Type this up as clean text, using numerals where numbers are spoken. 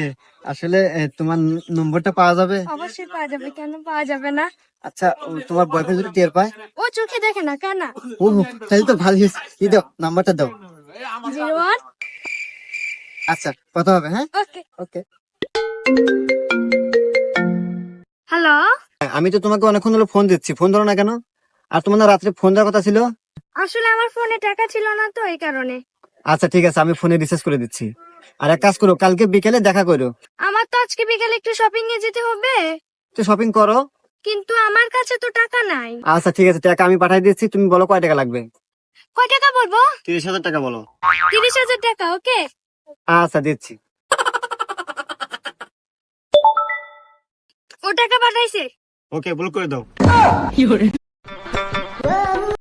ইয়ে আসলে তোমার নম্বরটা পাওয়া যাবে? অবশ্যই পাওয়া যাবে, কেন পাওয়া যাবে না? আচ্ছা তোমার বয়ফ্রেন্ড যদি টের পায়? ও চোখে দেখে না, কানা। ও তাহলে তো ভালো হয়েছে, দাও নাম্বারটা দাও। 01। আচ্ছা কথা হবে, হ্যাঁ ওকে। ওকে। হ্যালো। আমি তো তোমাকে অনেকক্ষণ হলো ফোন দিচ্ছি, ফোন ধরো না কেন? আর তোমার না রাত্রে ফোন দেওয়ার কথা ছিল। আসলে আমার ফোনে টাকা ছিল না তো, এই কারণে। আচ্ছা ঠিক আছে, আমি ফোনে রিচার্জ করে দিচ্ছি। আর এক কাজ করো, কালকে বিকেলে দেখা করো। আমার তো আজকে বিকালে একটু শপিং এ যেতে হবে, তো শপিং করো। কিন্তু আমার কাছে তো টাকা নাই। আচ্ছা ঠিক আছে, টাকা আমি পাঠিয়ে দিচ্ছি, তুমি বলো কয় টাকা লাগবে। কয় টাকা বলবো? 30,000 টাকা বলো। 30,000 টাকা, ওকে। আচ্ছা দিচ্ছি। ও টাকা পাঠাইছে। ওকে বল করে দাও।